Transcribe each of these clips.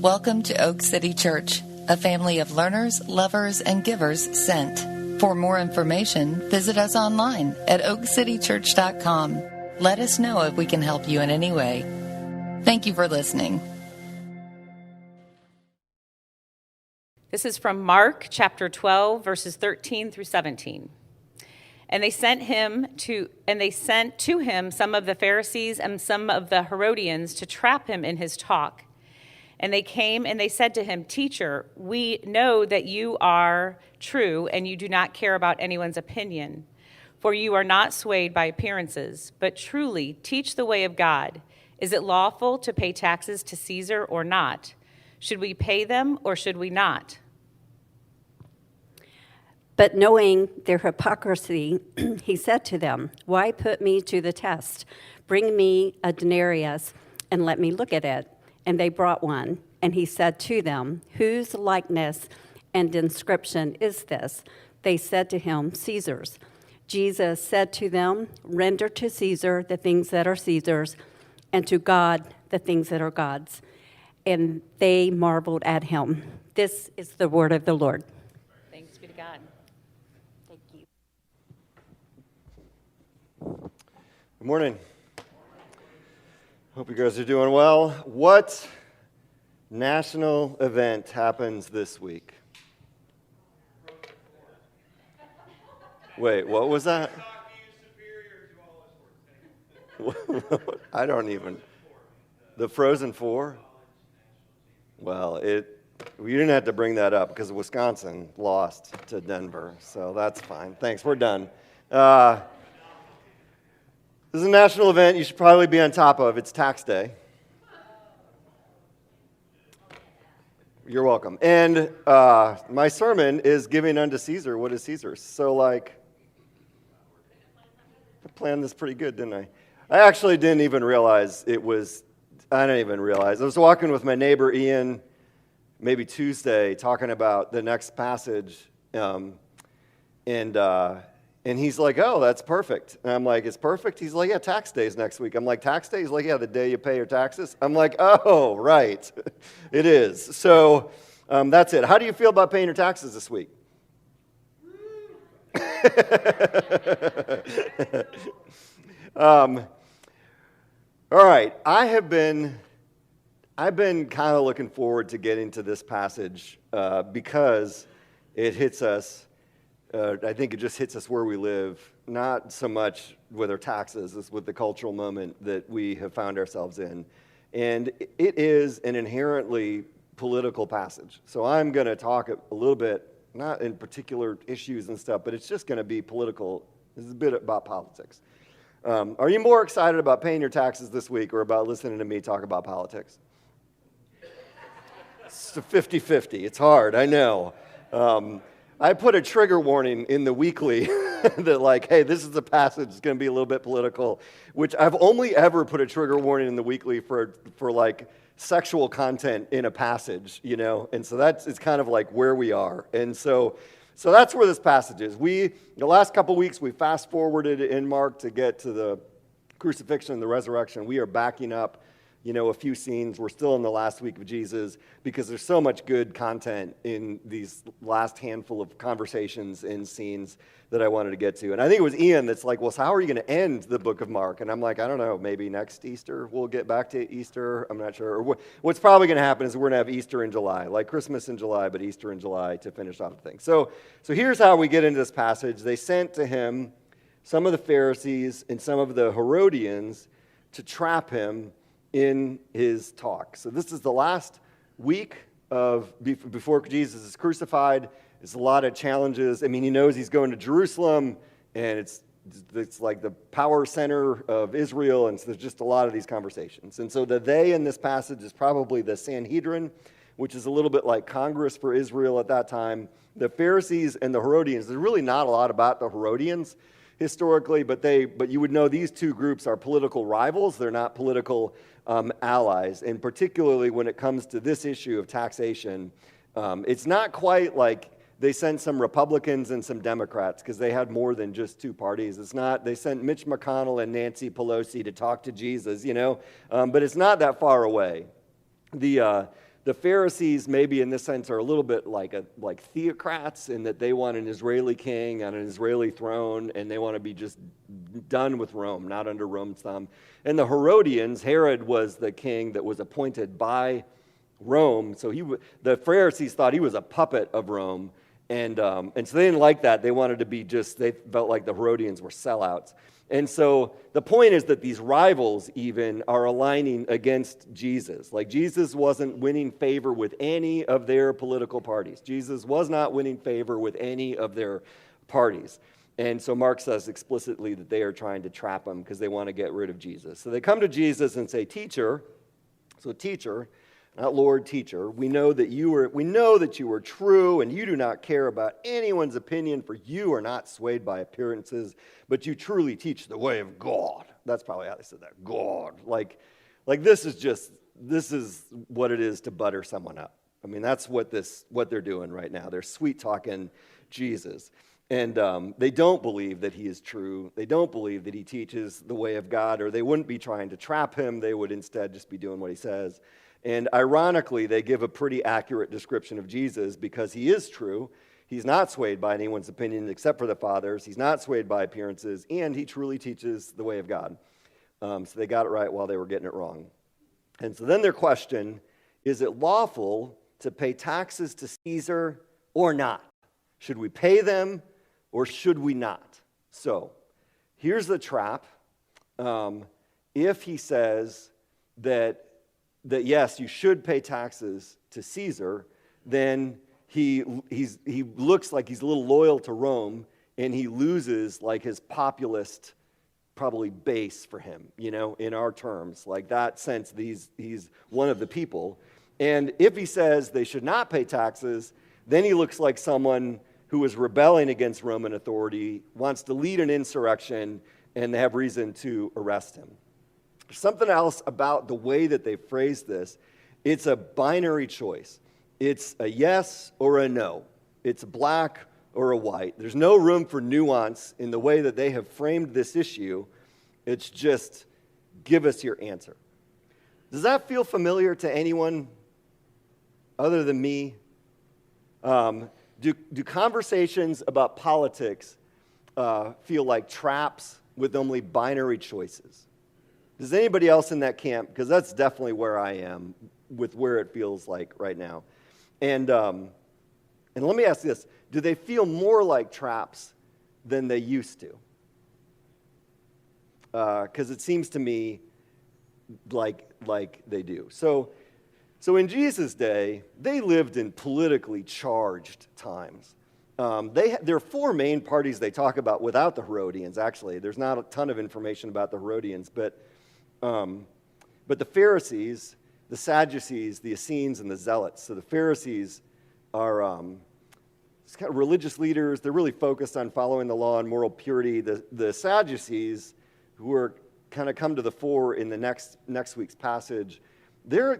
Welcome to Oak City Church, a family of learners, lovers, and givers sent. For more information, visit us online at oakcitychurch.com. Let us know if we can help you in any way. Thank you for listening. This is from Mark chapter 12, verses 13 through 17. And they sent to him some of the Pharisees and some of the Herodians to trap him in his talk. And they came and they said to him, "Teacher, we know that you are true and you do not care about anyone's opinion, for you are not swayed by appearances, but truly teach the way of God. Is it lawful to pay taxes to Caesar or not? Should we pay them or should we not?" But knowing their hypocrisy, he said to them, "Why put me to the test? Bring me a denarius and let me look at it." And they brought one. And he said to them, "Whose likeness and inscription is this?" They said to him, "Caesar's." Jesus said to them, "Render to Caesar the things that are Caesar's, and to God the things that are God's." And they marveled at him. This is the word of the Lord. Thanks be to God. Thank you. Good morning. Hope you guys are doing well. What national event happens this week? Wait, what was that? I don't even. The Frozen Four? Well, we didn't have to bring that up because Wisconsin lost to Denver, so that's fine. Thanks, we're done. This is a national event you should probably be on top of. It's tax day. You're welcome. And my sermon is giving unto Caesar what is Caesar's. So, I planned this pretty good, didn't I? I actually didn't even realize I was walking with my neighbor Ian maybe Tuesday talking about the next passage. And he's like, "Oh, that's perfect." And I'm like, "It's perfect?" He's like, "Yeah, tax day is next week." I'm like, "Tax day?" He's like, "Yeah, the day you pay your taxes." I'm like, "Oh, right." It is. So that's it. How do you feel about paying your taxes this week? All right. I've been kind of looking forward to getting to this passage because it hits us. I think it just hits us where we live, not so much with our taxes as with the cultural moment that we have found ourselves in. And it is an inherently political passage. So I'm going to talk a little bit, not in particular issues and stuff, but it's just going to be political. This is a bit about politics. Are you more excited about paying your taxes this week or about listening to me talk about politics? It's a 50-50. It's hard, I know. I put a trigger warning in the weekly that hey, this is a passage that's going to be a little bit political, which I've only ever put a trigger warning in the weekly for sexual content in a passage, and so it's kind of where we are. And so that's where this passage is. The last couple weeks, we fast forwarded in Mark to get to the crucifixion and the resurrection. We are backing up a few scenes. We're still in the last week of Jesus because there's so much good content in these last handful of conversations and scenes that I wanted to get to. And I think it was Ian that's like, "Well, so how are you going to end the book of Mark?" And I'm like, "I don't know, maybe next Easter we'll get back to Easter. I'm not sure." Or what's probably going to happen is we're going to have Easter in July, like Christmas in July, but Easter in July to finish off the thing. So here's how we get into this passage. They sent to him some of the Pharisees and some of the Herodians to trap him in his talk. So this is the last week before Jesus is crucified. There's a lot of challenges. I mean, he knows he's going to Jerusalem, and it's like the power center of Israel, and so there's just a lot of these conversations. And so the they in this passage is probably the Sanhedrin, which is a little bit like Congress for Israel at that time. The Pharisees and the Herodians, there's really not a lot about the Herodians historically, but you would know these two groups are political rivals. They're not political allies, and particularly when it comes to this issue of taxation, it's not quite like they sent some Republicans and some Democrats because they had more than just two parties. It's not, they sent Mitch McConnell and Nancy Pelosi to talk to Jesus, but it's not that far away. The The Pharisees, maybe in this sense, are a little bit like theocrats in that they want an Israeli king on an Israeli throne, and they want to be just done with Rome, not under Rome's thumb. And the Herodians, Herod was the king that was appointed by Rome, so the Pharisees thought he was a puppet of Rome, and so they didn't like that. They wanted to be they felt like the Herodians were sellouts. And so the point is that these rivals even are aligning against Jesus. Like Jesus wasn't winning favor with any of their political parties. Jesus was not winning favor with any of their parties. And so Mark says explicitly that they are trying to trap him because they want to get rid of Jesus. So they come to Jesus and say, teacher, not Lord, teacher, we know that you are true, and you do not care about anyone's opinion, for you are not swayed by appearances, but you truly teach the way of God. That's probably how they said that. God. Like this is what it is to butter someone up. I mean, that's what they're doing right now. They're sweet talking Jesus. And they don't believe that he is true. They don't believe that he teaches the way of God, or they wouldn't be trying to trap him. They would instead just be doing what he says. And ironically, they give a pretty accurate description of Jesus because he is true. He's not swayed by anyone's opinion except for the Father's. He's not swayed by appearances, and he truly teaches the way of God. So they got it right while they were getting it wrong. And so then their question, is it lawful to pay taxes to Caesar or not? Should we pay them or should we not? So here's the trap. If he says that yes, you should pay taxes to Caesar, then he looks like he's a little loyal to Rome, and he loses like his populist probably base for him, in our terms. Like that sense, he's one of the people. And if he says they should not pay taxes, then he looks like someone who is rebelling against Roman authority, wants to lead an insurrection, and they have reason to arrest him. Something else about the way that they phrase this, it's a binary choice. It's a yes or a no. It's black or a white. There's no room for nuance in the way that they have framed this issue. It's just, give us your answer. Does that feel familiar to anyone other than me? Do conversations about politics feel like traps with only binary choices? Does anybody else in that camp? Because that's definitely where I am with where it feels like right now. And let me ask this. Do they feel more like traps than they used to? Because it seems to me like they do. So in Jesus' day, they lived in politically charged times. There are four main parties they talk about without the Herodians, actually. There's not a ton of information about the Herodians, but the Pharisees, the Sadducees, the Essenes, and the Zealots. So the Pharisees are kind of religious leaders. They're really focused on following the law and moral purity. The Sadducees, who are kind of come to the fore in the next week's passage, they're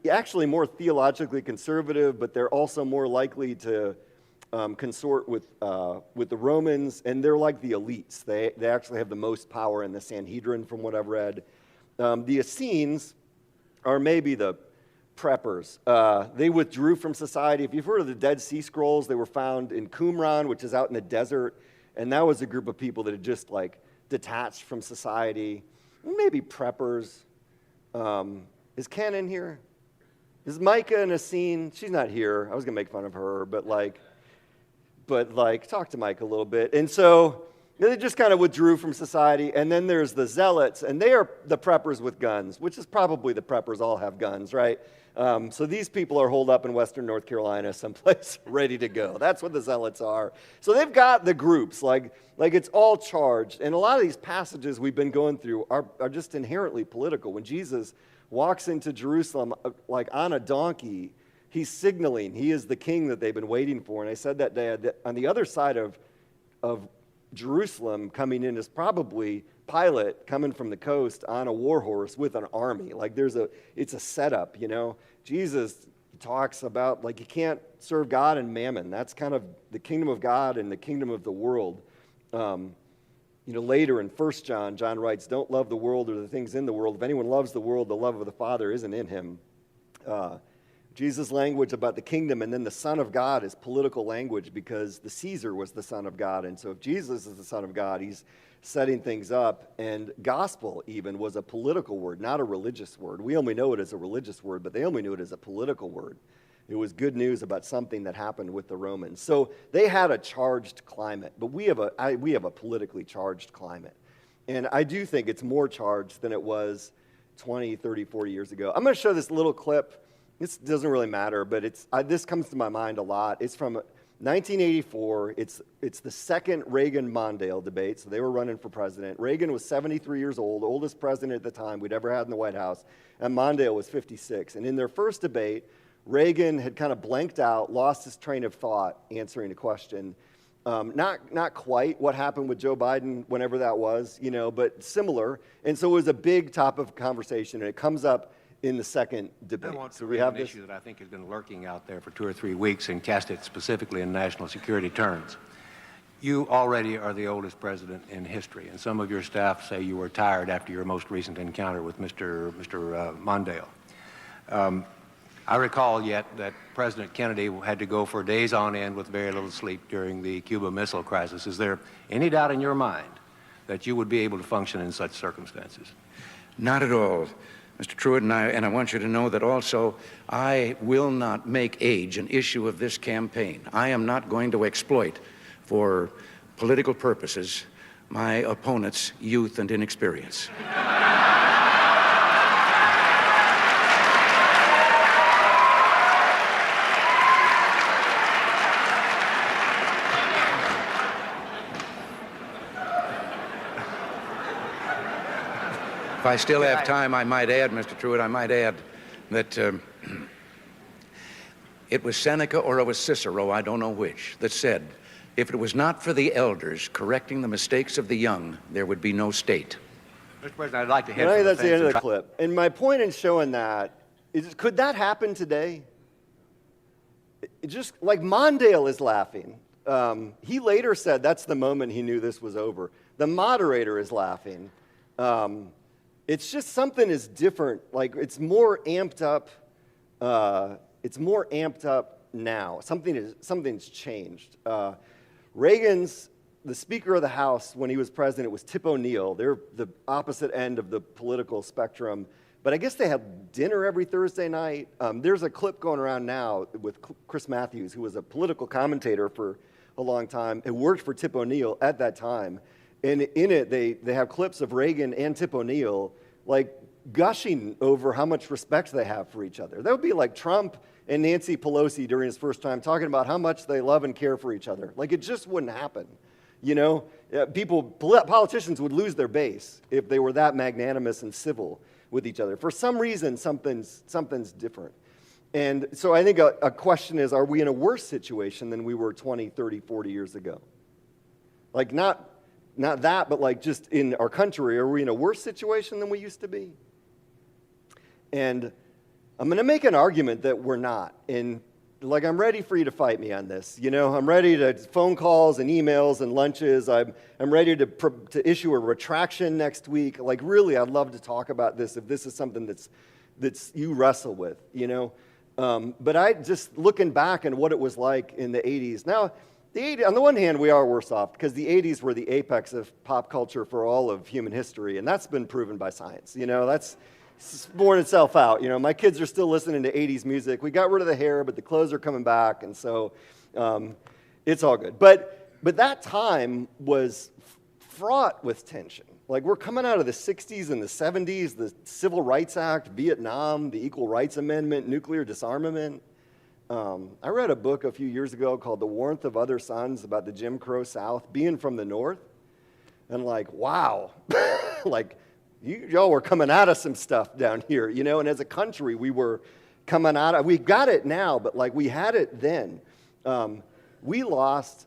actually more theologically conservative, but they're also more likely to consort with the Romans, and they're like the elites. They actually have the most power in the Sanhedrin, from what I've read. The Essenes are maybe the preppers. They withdrew from society. If you've heard of the Dead Sea Scrolls, they were found in Qumran, which is out in the desert, and that was a group of people that had just detached from society. Maybe preppers. Is Ken in here? Is Micah an Essene? She's not here. I was going to make fun of her, but talk to Mike a little bit. And so they just kind of withdrew from society. And then there's the Zealots, and they are the preppers with guns, which is probably the preppers all have guns, right? So these people are holed up in western North Carolina someplace ready to go. That's what the Zealots are. So they've got the groups, like it's all charged. And a lot of these passages we've been going through are just inherently political. When Jesus walks into Jerusalem on a donkey, he's signaling he is the king that they've been waiting for. And I said that day that on the other side of Jerusalem coming in is probably Pilate coming from the coast on a war horse with an army. It's a setup, Jesus talks about you can't serve God and mammon. That's kind of the kingdom of God and the kingdom of the world. Later in 1 John, John writes, "Don't love the world or the things in the world. If anyone loves the world, the love of the Father isn't in him." Jesus' language about the kingdom, and then the Son of God is political language because the Caesar was the Son of God. And so if Jesus is the Son of God, he's setting things up. And gospel even was a political word, not a religious word. We only know it as a religious word, but they only knew it as a political word. It was good news about something that happened with the Romans. So they had a charged climate, but we have a politically charged climate. And I do think it's more charged than it was 20, 30, 40 years ago. I'm going to show this little clip. This doesn't really matter, but this comes to my mind a lot. It's from 1984. It's the second Reagan-Mondale debate, so they were running for president. Reagan was 73 years old, oldest president at the time we'd ever had in the White House, and Mondale was 56. And in their first debate, Reagan had kind of blanked out, lost his train of thought answering a question. Not quite what happened with Joe Biden, whenever that was, but similar. And so it was a big topic of conversation, and it comes up in the second debate. I want so we have an issue that I think has been lurking out there for 2 or 3 weeks and cast it specifically in national security terms. You already are the oldest president in history, and some of your staff say you were tired after your most recent encounter with Mr. Mondale. I recall yet that President Kennedy had to go for days on end with very little sleep during the Cuba Missile Crisis. Is there any doubt in your mind that you would be able to function in such circumstances? Not at all, Mr. Truitt, and I want you to know that also I will not make age an issue of this campaign. I am not going to exploit for political purposes my opponent's youth and inexperience. If I still have time, I might add, Mr. Truitt, that it was Seneca or it was Cicero, I don't know which, that said, if it was not for the elders correcting the mistakes of the young, there would be no state. Mr. President, I'd like to head Right, for that's the end of the fence. clip. And my point in showing that is, could that happen today? Just like Mondale is laughing. He later said that's the moment he knew this was over. The moderator is laughing. It's just something is different. Like it's more amped up. It's more amped up now. Something's changed. The Speaker of the House when he was president was Tip O'Neill. They're the opposite end of the political spectrum. But I guess they had dinner every Thursday night. There's a clip going around now with Chris Matthews, who was a political commentator for a long time, who worked for Tip O'Neill at that time. And in it, they have clips of Reagan and Tip O'Neill like gushing over how much respect they have for each other. That would be like Trump and Nancy Pelosi during his first time talking about how much they love and care for each other. Like it just wouldn't happen. Politicians would lose their base if they were that magnanimous and civil with each other. For some reason, something's different. And so I think a question is, are we in a worse situation than we were 20, 30, 40 years ago? Like not that, but like just in our country, are we in a worse situation than we used to be? And I'm going to make an argument that we're not. And like, I'm ready for you to fight me on this. I'm ready to phone calls and emails and lunches. I'm ready to issue a retraction next week. Like, really, I'd love to talk about this if this is something that's you wrestle with, But I just looking back and what it was like in the 80s. Now, the 80s, on the one hand, we are worse off because the 80s were the apex of pop culture for all of human history, and that's been proven by science. That's borne itself out. My kids are still listening to 80s music. We got rid of the hair, but the clothes are coming back, and so it's all good. But that time was fraught with tension. Like, we're coming out of the 60s and the 70s, the Civil Rights Act, Vietnam, the Equal Rights Amendment, nuclear disarmament. I read a book a few years ago called The Warmth of Other Suns about the Jim Crow South, being from the North. And like, wow, like, y'all were coming out of some stuff down here, and as a country, we were coming out of, we've got it now, but like we had it then. We lost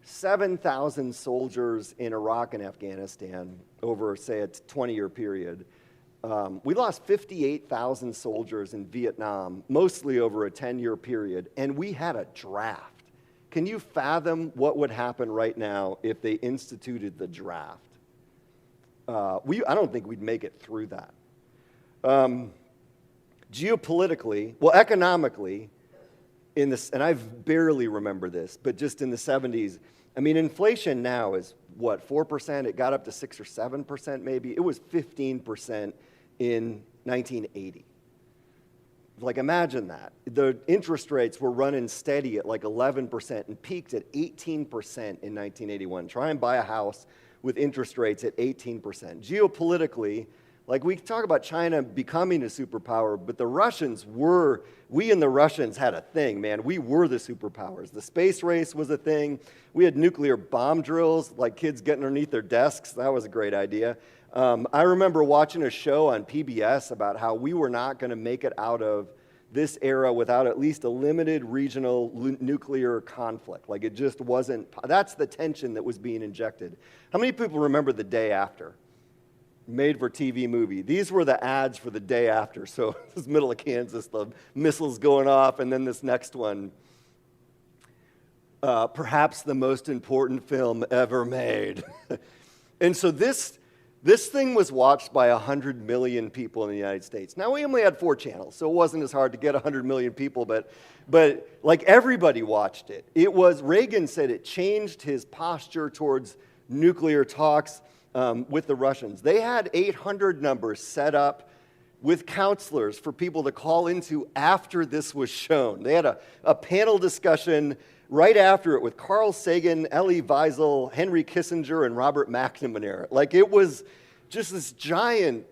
7,000 soldiers in Iraq and Afghanistan over, say, a 20-year period. We lost 58,000 soldiers in Vietnam, mostly over a 10-year period, and we had a draft. Can you fathom what would happen right now if they instituted the draft? I don't think we'd make it through that. geopolitically, well, economically, in this, and I barely remember this, but just in the 70s, I mean, inflation now is what, 4%? It got up to 6 or 7% maybe. It was 15% in 1980. Like, imagine that. The interest rates were running steady at like 11% and peaked at 18% in 1981. Try and buy a house with interest rates at 18%. Geopolitically, like, we talk about China becoming a superpower, but the Russians were, we and the Russians had a thing, man. We were the superpowers. The space race was a thing. We had nuclear bomb drills, like kids getting underneath their desks. That was a great idea. I remember watching a show on PBS about how we were not going to make it out of this era without at least a limited regional nuclear conflict. Like, it just wasn't, that's the tension that was being injected. How many people remember The Day After? Made-for-TV movie. These were the ads for The Day After. So this is middle of Kansas, the missiles going off, and then this next one, perhaps the most important film ever made. And so this thing was watched by 100 million people in the United States. Now, we only had 4 channels, so it wasn't as hard to get 100 million people, but like, everybody watched it. Reagan said it changed his posture towards nuclear talks with the Russians. They had 800 numbers set up with counselors for people to call into after this was shown. They had a panel discussion right after it with Carl Sagan, Elie Wiesel, Henry Kissinger, and Robert McNamara. Like, it was just this giant,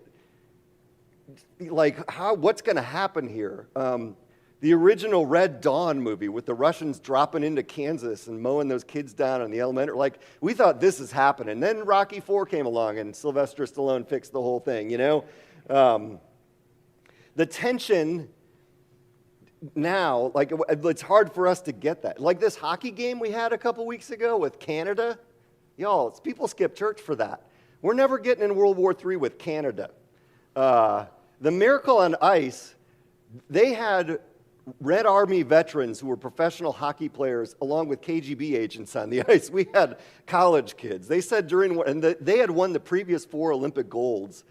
like, what's going to happen here? The original Red Dawn movie with the Russians dropping into Kansas and mowing those kids down in the elementary, like, we thought this is happening. Then Rocky IV came along and Sylvester Stallone fixed the whole thing, you know? The tension now, like, it's hard for us to get that. Like this hockey game we had a couple weeks ago with Canada, y'all, people skip church for that. We're never getting in World War III with Canada. The Miracle on Ice, they had Red Army veterans who were professional hockey players along with KGB agents on the ice. We had college kids. They said they had won the previous 4 Olympic golds,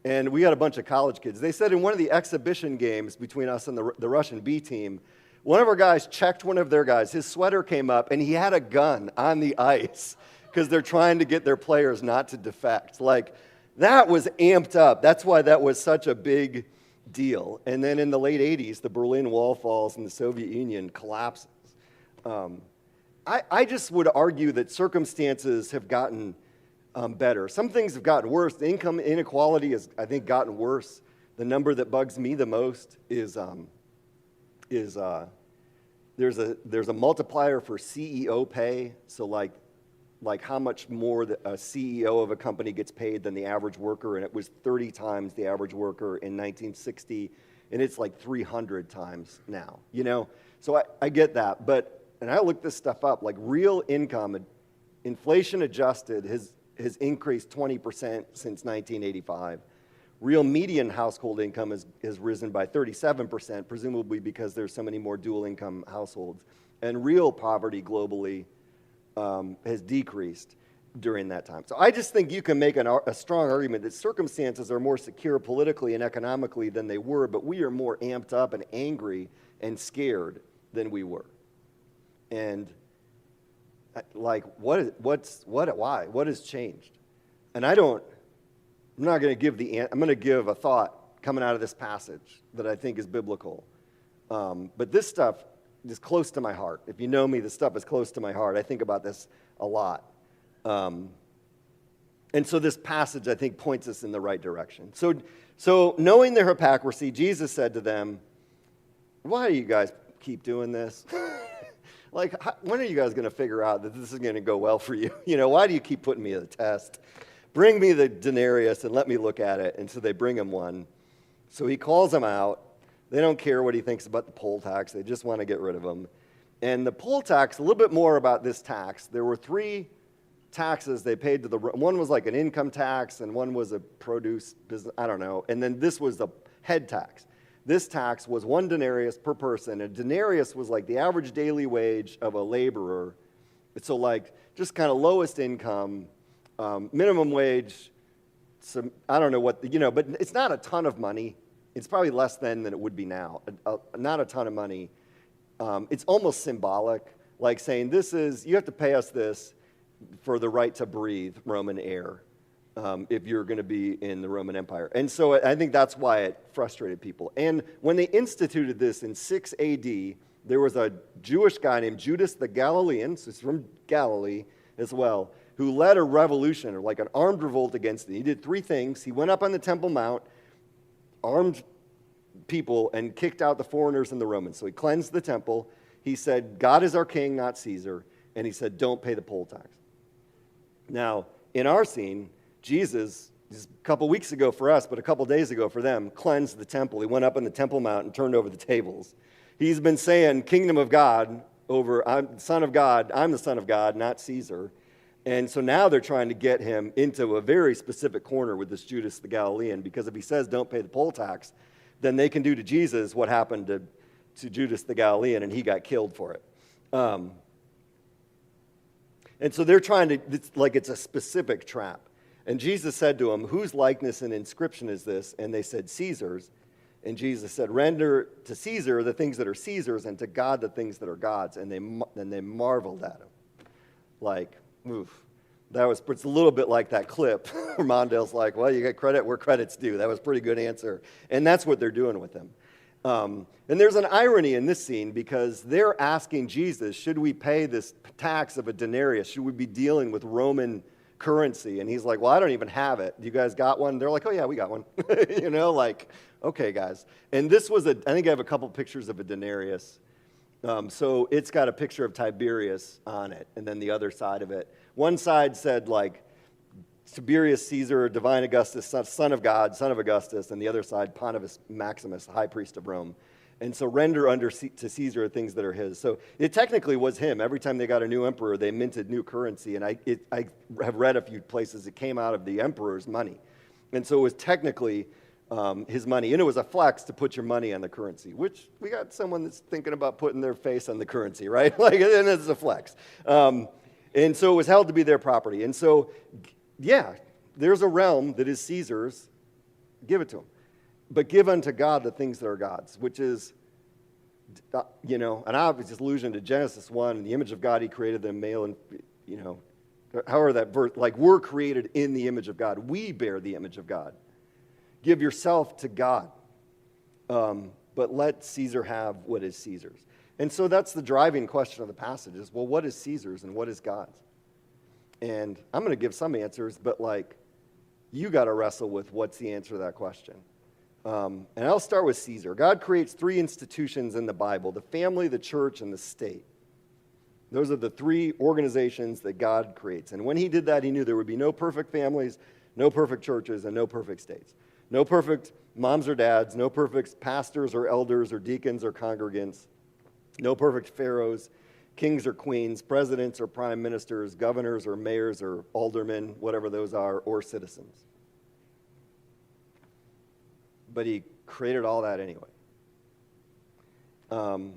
and we had a bunch of college kids. They said in one of the exhibition games between us and the Russian B team, one of our guys checked one of their guys. His sweater came up, and he had a gun on the ice because they're trying to get their players not to defect. Like, that was amped up. That's why that was such a big deal. And then in the late 80s, the Berlin Wall falls and the Soviet Union collapses. I just would argue that circumstances have gotten better. Some things have gotten worse. The income inequality has, I think, gotten worse. The number that bugs me the most is there's a multiplier for CEO pay. So like how much more a CEO of a company gets paid than the average worker, and it was 30 times the average worker in 1960, and it's like 300 times now, you know? So I get that, and I looked this stuff up, like real income, inflation adjusted, has increased 20% since 1985. Real median household income has risen by 37%, presumably because there's so many more dual income households. And real poverty globally has decreased during that time. So I just think you can make a strong argument that circumstances are more secure politically and economically than they were, but we are more amped up and angry and scared than we were. And like, why? What has changed? And I'm not going to give I'm going to give a thought coming out of this passage that I think is biblical. But this stuff is close to my heart. If you know me, this stuff is close to my heart. I think about this a lot. And so this passage, I think, points us in the right direction. So knowing their hypocrisy, Jesus said to them, why do you guys keep doing this? Like, when are you guys going to figure out that this is going to go well for you? You know, why do you keep putting me to the test? Bring me the denarius and let me look at it. And so they bring him one. So he calls them out. They don't care what he thinks about the poll tax. They just want to get rid of him. And the poll tax, a little bit more about this tax. There were 3 taxes they paid to one was like an income tax, and one was a produce business, I don't know. And then this was the head tax. This tax was 1 denarius per person. A denarius was like the average daily wage of a laborer. So like just kind of lowest income, minimum wage, I don't know what, but it's not a ton of money It's probably less then than it would be now. Not a ton of money. It's almost symbolic, like saying, you have to pay us this for the right to breathe Roman air if you're going to be in the Roman Empire. And so I think that's why it frustrated people. And when they instituted this in 6 AD, there was a Jewish guy named Judas the Galilean, so he's from Galilee as well, who led a revolution, or like an armed revolt against it. He did 3 things. He went up on the Temple Mount, armed people, and kicked out the foreigners and the Romans. So he cleansed the temple. He said, God is our king, not Caesar. And he said, don't pay the poll tax. Now, in our scene, Jesus, just a couple weeks ago for us, but a couple days ago for them, cleansed the temple. He went up on the Temple Mount and turned over the tables. He's been saying, kingdom of God over, I'm the Son of God, not Caesar. And so now they're trying to get him into a very specific corner with this Judas the Galilean, because if he says don't pay the poll tax, then they can do to Jesus what happened to Judas the Galilean, and he got killed for it. And so they're trying to, it's a specific trap. And Jesus said to them, whose likeness and inscription is this? And they said, Caesar's. And Jesus said, render to Caesar the things that are Caesar's, and to God the things that are God's. And they marveled at him. Like, oof. It's a little bit like that clip where Mondale's like, well, you get credit where credit's due. That was a pretty good answer. And that's what they're doing with him. And there's an irony in this scene, because they're asking Jesus, should we pay this tax of a denarius? Should we be dealing with Roman currency? And he's like, well, I don't even have it. You guys got one? They're like, oh yeah, we got one. Okay, guys. And this was I think I have a couple pictures of a denarius. So it's got a picture of Tiberius on it, and then the other side of it. One side said, like, Tiberius Caesar, divine Augustus, son of God, son of Augustus, and the other side, Pontifex Maximus, high priest of Rome. And so render to Caesar things that are his. So it technically was him. Every time they got a new emperor, they minted new currency. And I have read a few places it came out of the emperor's money. And so it was technically his money. And it was a flex to put your money on the currency, which we got someone that's thinking about putting their face on the currency, right? And it's a flex. And so it was held to be their property. And so, yeah, there's a realm that is Caesar's. Give it to him. But give unto God the things that are God's, which is, an obvious allusion to Genesis 1, in the image of God he created them, male and, however that verse, like we're created in the image of God. We bear the image of God. Give yourself to God, but let Caesar have what is Caesar's. And so that's the driving question of the passage is, well, what is Caesar's and what is God's? And I'm going to give some answers, but you got to wrestle with what's the answer to that question. And I'll start with Caesar. God creates 3 institutions in the Bible: the family, the church, and the state. Those are the 3 organizations that God creates. And when he did that, he knew there would be no perfect families, no perfect churches, and no perfect states. No perfect moms or dads, no perfect pastors or elders or deacons or congregants, no perfect pharaohs, kings or queens, presidents or prime ministers, governors or mayors or aldermen, whatever those are, or citizens. But he created all that anyway. And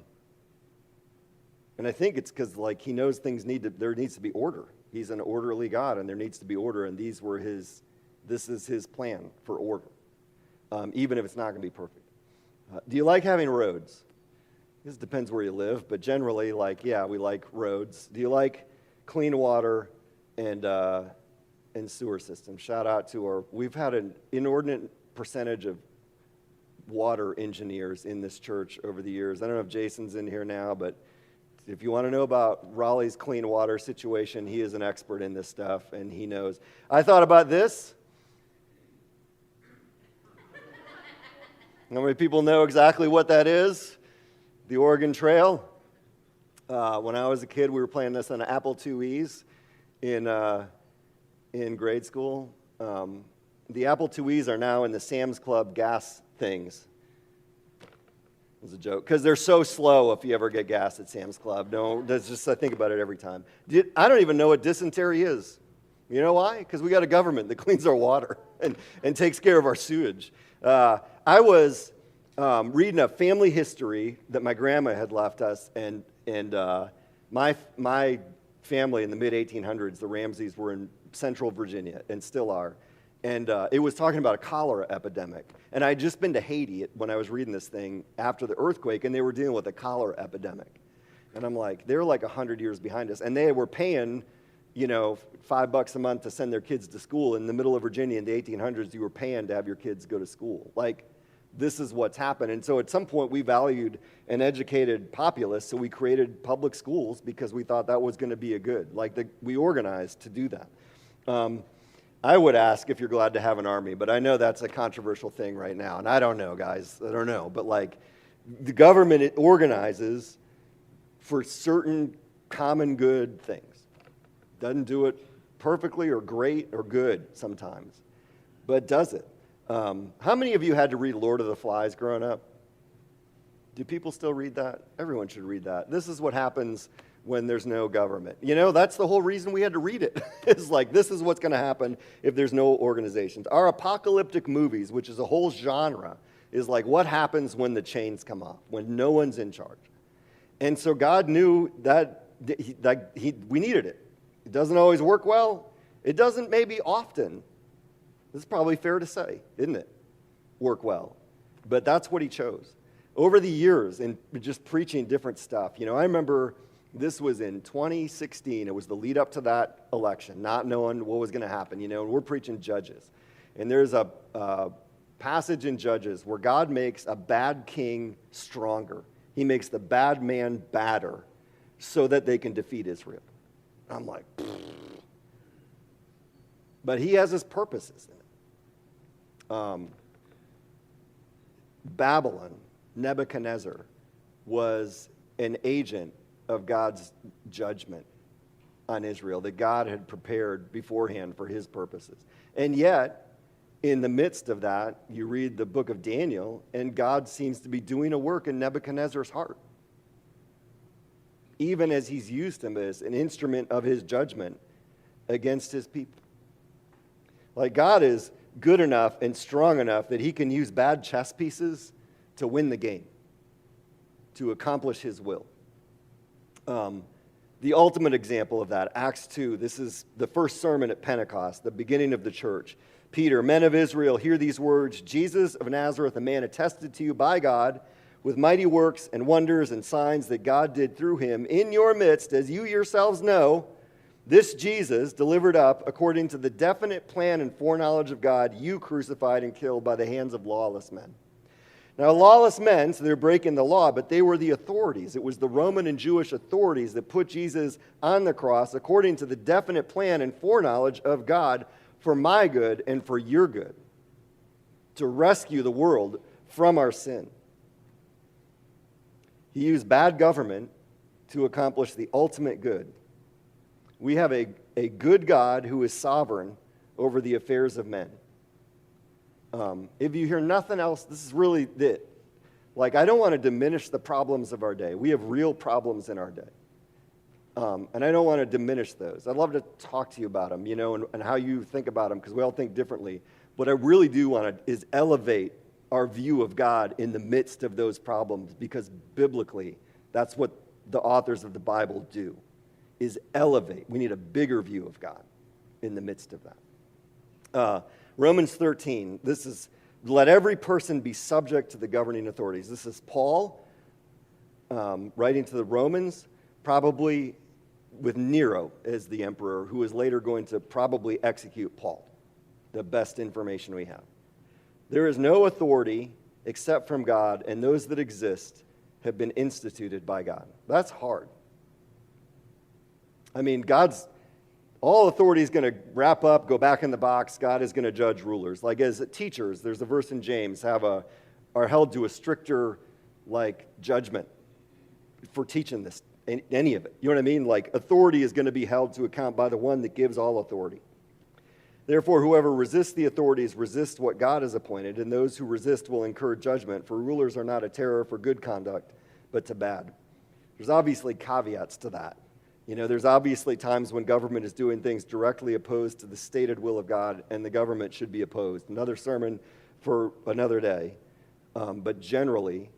I think it's because he knows there needs to be order. He's an orderly God, and there needs to be order, and this is his plan for order, even if it's not going to be perfect. Do you like having roads? This depends where you live, but generally, we like roads. Do you like clean water and sewer systems? Shout out to we've had an inordinate percentage of water engineers in this church over the years. I don't know if Jason's in here now, but if you want to know about Raleigh's clean water situation, he is an expert in this stuff, and he knows. I thought about this. How many people know exactly what that is? The Oregon Trail. When I was a kid, we were playing this on an Apple IIes in grade school. The Apple IIes are now in the Sam's Club gas things. It was a joke, because they're so slow if you ever get gas at Sam's Club. No, that's just, I think about it every time. I don't even know what dysentery is. You know why? Because we got a government that cleans our water and takes care of our sewage. I was reading a family history that my grandma had left us, and my family in the mid-1800s, the Ramseys, were in central Virginia and still are. And it was talking about a cholera epidemic. And I had just been to Haiti when I was reading this thing after the earthquake, and they were dealing with a cholera epidemic. And I'm like, they're like 100 years behind us. And they were paying, $5 a month to send their kids to school. In the middle of Virginia in the 1800s, you were paying to have your kids go to school. Like, this is what's happened. And so at some point, we valued an educated populace, so we created public schools because we thought that was going to be a good. We organized to do that. I would ask if you're glad to have an army, but I know that's a controversial thing right now. And I don't know, guys. I don't know. But, the government, it organizes for certain common good things. Doesn't do it perfectly or great or good sometimes, but does it. How many of you had to read Lord of the Flies growing up? Do people still read that? Everyone should read that. This is what happens when there's no government. That's the whole reason we had to read it. It's this is what's going to happen if there's no organizations. Our apocalyptic movies, which is a whole genre, is what happens when the chains come off, when no one's in charge. And so God knew that we needed it. It doesn't always work well. It doesn't maybe often. This is probably fair to say, isn't it? Work well. But that's what he chose. Over the years, and just preaching different stuff, I remember this was in 2016. It was the lead up to that election, not knowing what was going to happen, and we're preaching Judges. And there's a passage in Judges where God makes a bad king stronger. He makes the bad man badder so that they can defeat Israel. I'm like, pfft. But he has his purposes in it. Babylon, Nebuchadnezzar, was an agent of God's judgment on Israel that God had prepared beforehand for his purposes. And yet, in the midst of that, you read the book of Daniel, and God seems to be doing a work in Nebuchadnezzar's heart, even as he's used him as an instrument of his judgment against his people. God is good enough and strong enough that he can use bad chess pieces to win the game, to accomplish his will. The ultimate example of that, Acts 2, this is the first sermon at Pentecost, the beginning of the church. Peter, men of Israel, hear these words. Jesus of Nazareth, a man attested to you by God with mighty works and wonders and signs that God did through him in your midst, as you yourselves know. This Jesus, delivered up according to the definite plan and foreknowledge of God, you crucified and killed by the hands of lawless men. Now, lawless men, so they're breaking the law, but they were the authorities. It was the Roman and Jewish authorities that put Jesus on the cross according to the definite plan and foreknowledge of God for my good and for your good, to rescue the world from our sin. He used bad government to accomplish the ultimate good. We have a good God who is sovereign over the affairs of men. If you hear nothing else, this is really it. I don't want to diminish the problems of our day. We have real problems in our day. And I don't want to diminish those. I'd love to talk to you about them, and how you think about them, because we all think differently. What I really do want to is elevate our view of God in the midst of those problems, because biblically, that's what the authors of the Bible do, is elevate. We need a bigger view of God in the midst of that. Romans 13, this is, let every person be subject to the governing authorities. This is Paul writing to the Romans, probably with Nero as the emperor, who is later going to probably execute Paul, the best information we have. There is no authority except from God, and those that exist have been instituted by God. That's hard. I mean, all authority is going to wrap up, go back in the box. God is going to judge rulers. As teachers, there's a verse in James, are held to a stricter, judgment for teaching this, any of it. You know what I mean? Authority is going to be held to account by the one that gives all authority. Therefore, whoever resists the authorities resists what God has appointed, and those who resist will incur judgment, for rulers are not a terror for good conduct, but to bad. There's obviously caveats to that. There's obviously times when government is doing things directly opposed to the stated will of God, and the government should be opposed. Another sermon for another day. But generally,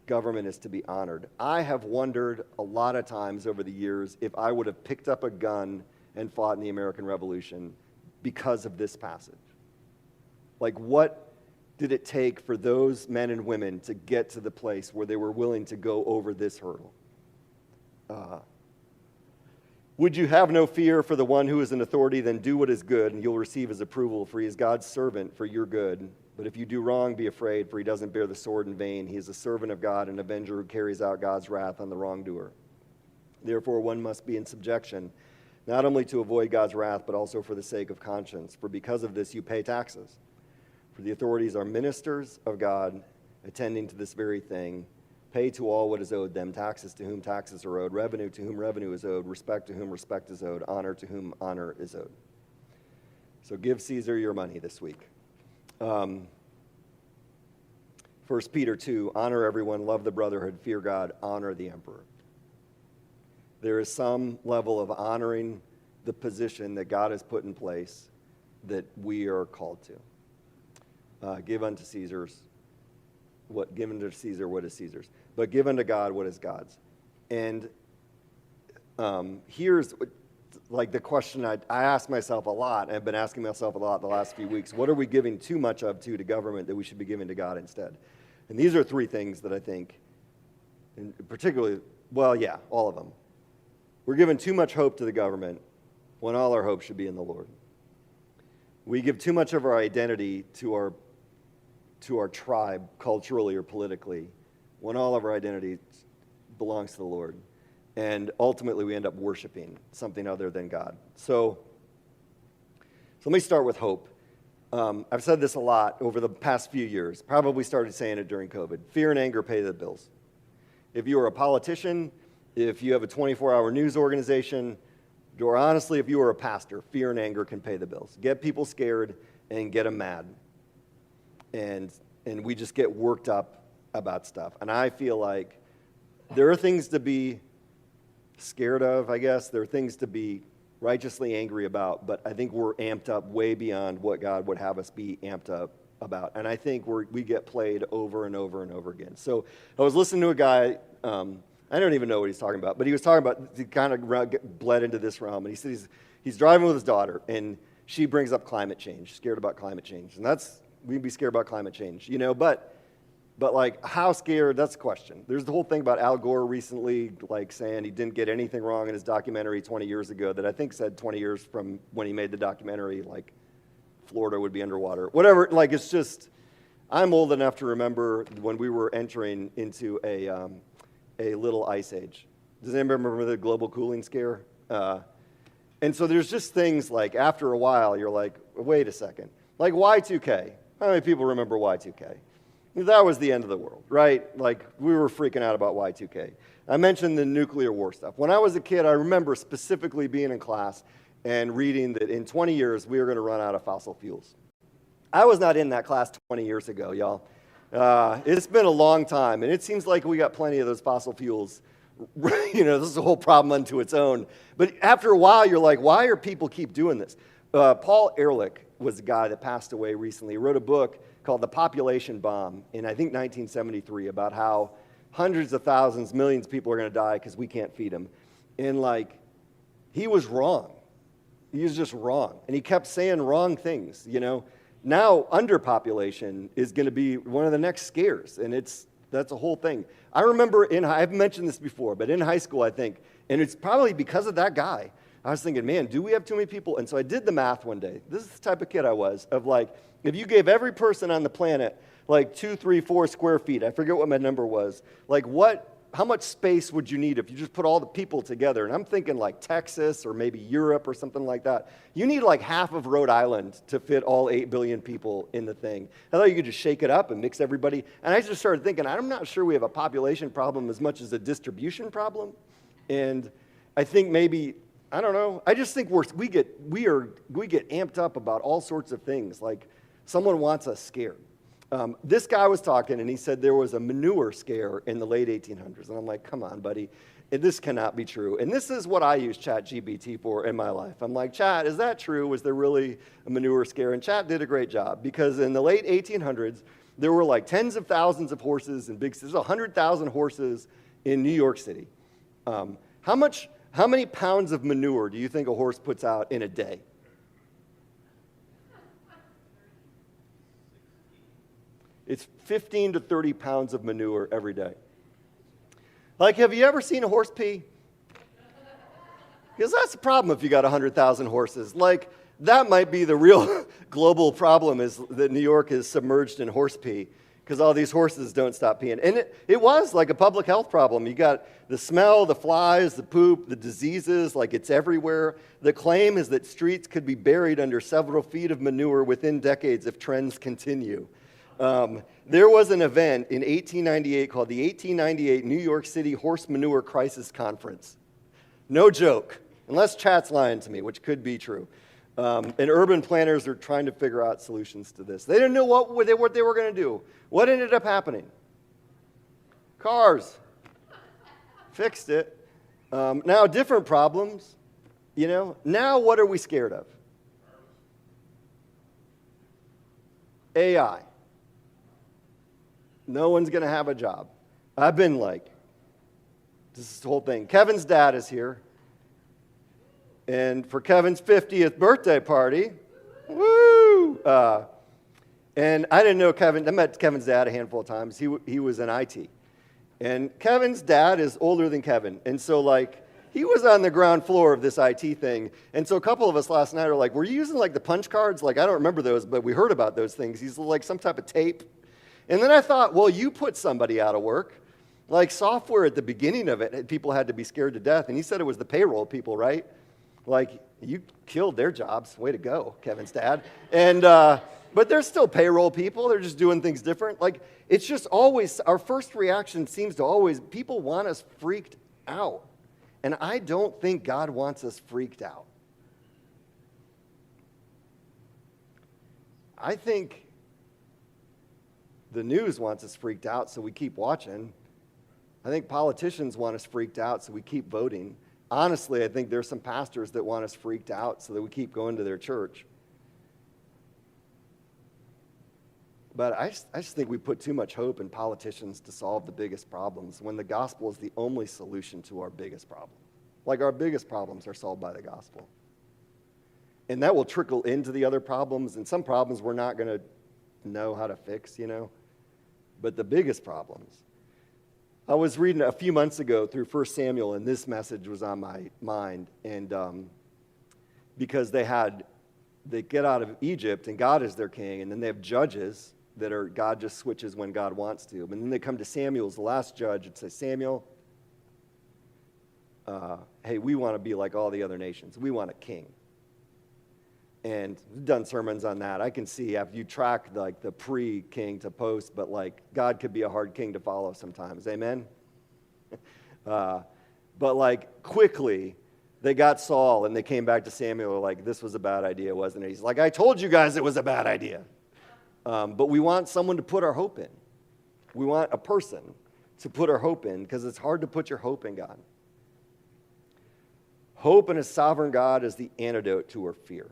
government is to be honored. I have wondered a lot of times over the years if I would have picked up a gun and fought in the American Revolution because of this passage. Like, what did it take for those men and women to get to the place where they were willing to go over this hurdle? Would you have no fear for the one who is in authority? Then do what is good, and you'll receive his approval, for he is God's servant for your good. But if you do wrong, be afraid, for he doesn't bear the sword in vain. He is a servant of God, an avenger who carries out God's wrath on the wrongdoer. Therefore, one must be in subjection, not only to avoid God's wrath, but also for the sake of conscience. For because of this, you pay taxes. For the authorities are ministers of God, attending to this very thing. Pay to all what is owed them, taxes to whom taxes are owed, revenue to whom revenue is owed, respect to whom respect is owed, honor to whom honor is owed. So give Caesar your money this week. 1 Peter 2, honor everyone, love the brotherhood, fear God, honor the emperor. There is some level of honoring the position that God has put in place that we are called to. Give unto Caesar's give unto Caesar what is Caesar's, but give unto God what is God's. And here's like the question I ask myself a lot, and I've been asking myself a lot the last few weeks. What are we giving too much of to government that we should be giving to God instead? And these are three things that I think, and particularly, well, yeah, all of them. We're giving too much hope to the government when all our hope should be in the Lord. We give too much of our identity to our tribe, culturally or politically, when all of our identity belongs to the Lord. And ultimately, we end up worshiping something other than God. So let me start with hope. I've said this a lot over the past few years, probably started saying it during COVID. Fear and anger pay the bills. If you are a politician, if you have a 24-hour news organization, or honestly, if you are a pastor, fear and anger can pay the bills. Get people scared and get them mad. And we just get worked up about stuff. And I feel like there are things to be scared of, I guess. There are things to be righteously angry about, but I think we're amped up way beyond what God would have us be amped up about. And I think we get played over and over and over again. So I was listening to a guy, I don't even know what he's talking about, but he was talking about, he kind of bled into this realm, and he said he's driving with his daughter, and she brings up climate change, scared about climate change. And we'd be scared about climate change, but like, how scared, that's the question. There's the whole thing about Al Gore recently, like saying he didn't get anything wrong in his documentary 20 years ago that I think said 20 years from when he made the documentary, like Florida would be underwater. Whatever, like it's just, I'm old enough to remember when we were entering into a little ice age. Does anybody remember the global cooling scare? And so there's just things like after a while, you're like, wait a second. Like Y2K. How many people remember Y2K? That was the end of the world, right? Like, we were freaking out about Y2K. I mentioned the nuclear war stuff. When I was a kid, I remember specifically being in class and reading that in 20 years, we were going to run out of fossil fuels. I was not in that class 20 years ago, y'all. It's been a long time, and it seems like we got plenty of those fossil fuels. This is a whole problem unto its own. But after a while, you're like, why are people keep doing this? Paul Ehrlich was a guy that passed away recently. He wrote a book called The Population Bomb in, I think, 1973, about how hundreds of thousands, millions of people are going to die because we can't feed them. And, like, he was wrong. He was just wrong. And he kept saying wrong things, Now, underpopulation is going to be one of the next scares, and that's a whole thing. I remember I've mentioned this before, but in high school, I think, and it's probably because of that guy, I was thinking, man, do we have too many people? And so I did the math one day. This is the type of kid I was, of like, if you gave every person on the planet like 2, 3, 4 square feet, I forget what my number was, like how much space would you need if you just put all the people together? And I'm thinking like Texas or maybe Europe or something like that. You need like half of Rhode Island to fit all 8 billion people in the thing. I thought you could just shake it up and mix everybody. And I just started thinking, I'm not sure we have a population problem as much as a distribution problem. And I think maybe, I don't know. I just think we get amped up about all sorts of things. Like someone wants us scared. This guy was talking, and he said there was a manure scare in the late 1800s. And I'm like, come on, buddy. This cannot be true. And this is what I use ChatGPT for in my life. I'm like, Chat, is that true? Was there really a manure scare? And Chat did a great job, because in the late 1800s, there were like tens of thousands of horses in big cities. There's 100,000 horses in New York City. How many pounds of manure do you think a horse puts out in a day? 15 to 30 pounds of manure every day. Like, have you ever seen a horse pee? Because that's the problem if you got 100,000 horses. Like, that might be the real global problem, is that New York is submerged in horse pee because all these horses don't stop peeing. And it was like a public health problem. You got the smell, the flies, the poop, the diseases, like it's everywhere. The claim is that streets could be buried under several feet of manure within decades if trends continue. There was an event in 1898 called the 1898 New York City Horse Manure Crisis Conference. No joke, unless Chat's lying to me, which could be true. And urban planners are trying to figure out solutions to this. They didn't know what they were going to do. What ended up happening? Cars. Fixed it. Now, different problems, you know. Now, what are we scared of? AI. No one's going to have a job. I've been like, this is the whole thing. Kevin's dad is here. And for Kevin's 50th birthday party, woo! And I didn't know Kevin. I met Kevin's dad a handful of times. He was in IT. And Kevin's dad is older than Kevin. And so, like, he was on the ground floor of this IT thing. And so a couple of us last night are like, were you using, like, the punch cards? Like, I don't remember those, but we heard about those things. He's like some type of tape. And then I thought, well, you put somebody out of work. Like, software at the beginning of it, people had to be scared to death. And he said it was the payroll people, right? Like, you killed their jobs. Way to go, Kevin's dad. And but they're still payroll people. They're just doing things different. Like, it's just always, our first reaction seems to always, people want us freaked out. And I don't think God wants us freaked out. I think the news wants us freaked out, so we keep watching. I think politicians want us freaked out, so we keep voting. Honestly, I think there's some pastors that want us freaked out so that we keep going to their church. But I just think we put too much hope in politicians to solve the biggest problems when the gospel is the only solution to our biggest problem. Like, our biggest problems are solved by the gospel. And that will trickle into the other problems, and some problems we're not going to know how to fix, you know. But the biggest problems. I was reading a few months ago through 1 Samuel, and this message was on my mind. And because they get out of Egypt, and God is their king, and then they have judges that are, God just switches when God wants to. And then they come to Samuel as the last judge and say, Samuel, hey, we want to be like all the other nations. We want a king. And we've done sermons on that. I can see after you track like the pre-king to post, but like God could be a hard king to follow sometimes. Amen? But like quickly, they got Saul and they came back to Samuel like, this was a bad idea, wasn't it? He's like, I told you guys it was a bad idea. But we want someone to put our hope in. We want a person to put our hope in because it's hard to put your hope in God. Hope in a sovereign God is the antidote to our fear.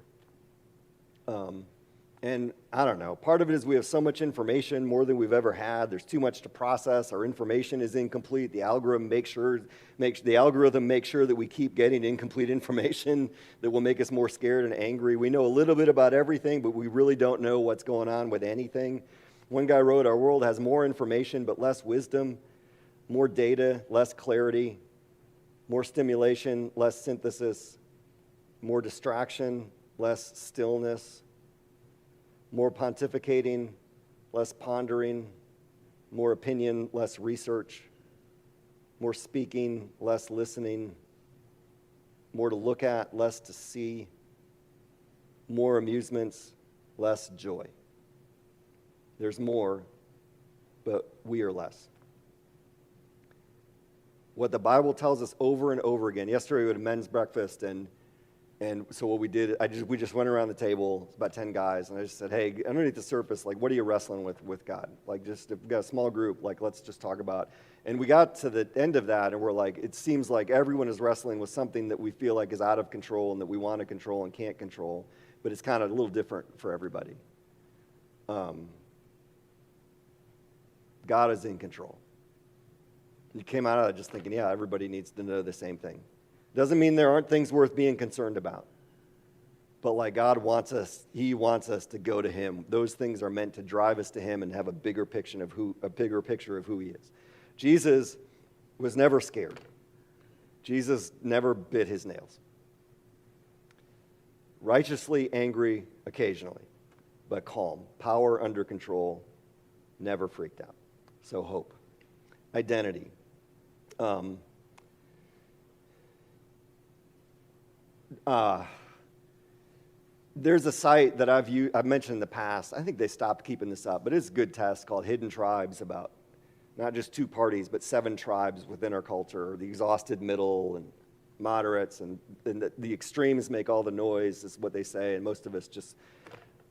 And I don't know, part of it is we have so much information, more than we've ever had. There's too much to process. Our information is incomplete. The algorithm makes sure that we keep getting incomplete information that will make us more scared and angry. We know a little bit about everything, but we really don't know what's going on with anything. One guy wrote, our world has more information but less wisdom, more data, less clarity, more stimulation, less synthesis, more distraction, less stillness, more pontificating, less pondering, more opinion, less research, more speaking, less listening, more to look at, less to see, more amusements, less joy. There's more, but we are less. What the Bible tells us over and over again. Yesterday we had a men's breakfast, and so what we did, we just went around the table, about 10 guys, and I just said, hey, underneath the surface, like, what are you wrestling with God? Like, just, if we've got a small group, like, let's just talk about. And we got to the end of that, and we're like, it seems like everyone is wrestling with something that we feel like is out of control and that we want to control and can't control, but it's kind of a little different for everybody. God is in control. You came out of it just thinking, yeah, everybody needs to know the same thing. Doesn't mean there aren't things worth being concerned about. but like God wants us, he wants us to go to him. Those things are meant to drive us to him and have a bigger picture of who he is. Jesus was never scared. Jesus never bit his nails. Righteously angry occasionally, but calm. Power under control, never freaked out. So hope. Identity. There's a site that I've mentioned in the past. I think they stopped keeping this up, but it's a good test called Hidden Tribes, about not just two parties, but 7 tribes within our culture, the exhausted middle and moderates, and the extremes make all the noise, is what they say, and most of us just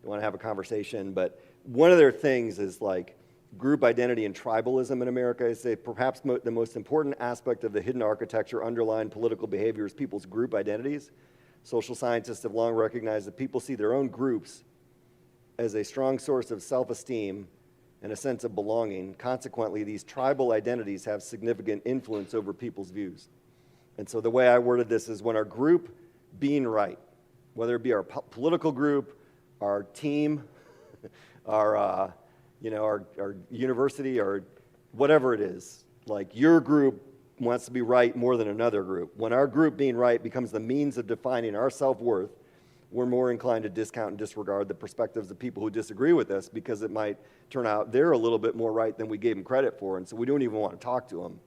want to have a conversation. But one of their things is like group identity and tribalism in America. Is that perhaps the most important aspect of the hidden architecture underlying political behavior is people's group identities. Social scientists have long recognized that people see their own groups as a strong source of self-esteem and a sense of belonging. Consequently, these tribal identities have significant influence over people's views. And so the way I worded this is, when our group being right, whether it be our political group, our team, our university, or whatever it is, like your group wants to be right more than another group. When our group being right becomes the means of defining our self-worth, we're more inclined to discount and disregard the perspectives of people who disagree with us, because it might turn out they're a little bit more right than we gave them credit for, and so we don't even want to talk to them.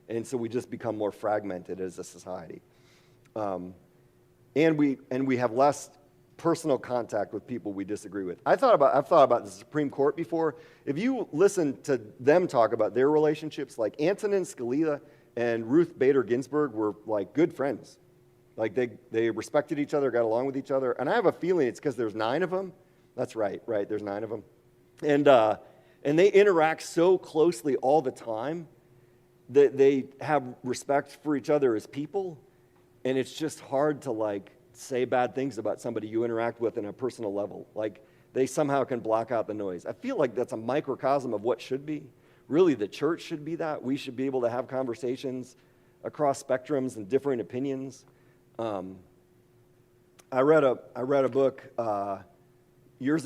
And so we just become more fragmented as a society. And we have less personal contact with people we disagree with. I've thought about the Supreme Court before. If you listen to them talk about their relationships, like Antonin Scalia and Ruth Bader Ginsburg were like good friends. Like they respected each other, got along with each other. And I have a feeling it's because there's 9 of them. That's right, there's 9 of them. And they interact so closely all the time that they have respect for each other as people. And it's just hard to like say bad things about somebody you interact with on a personal level. Like they somehow can block out the noise. I feel like that's a microcosm of what should be. Really, the church should be that. We should be able to have conversations across spectrums and differing opinions. I read a book years ago.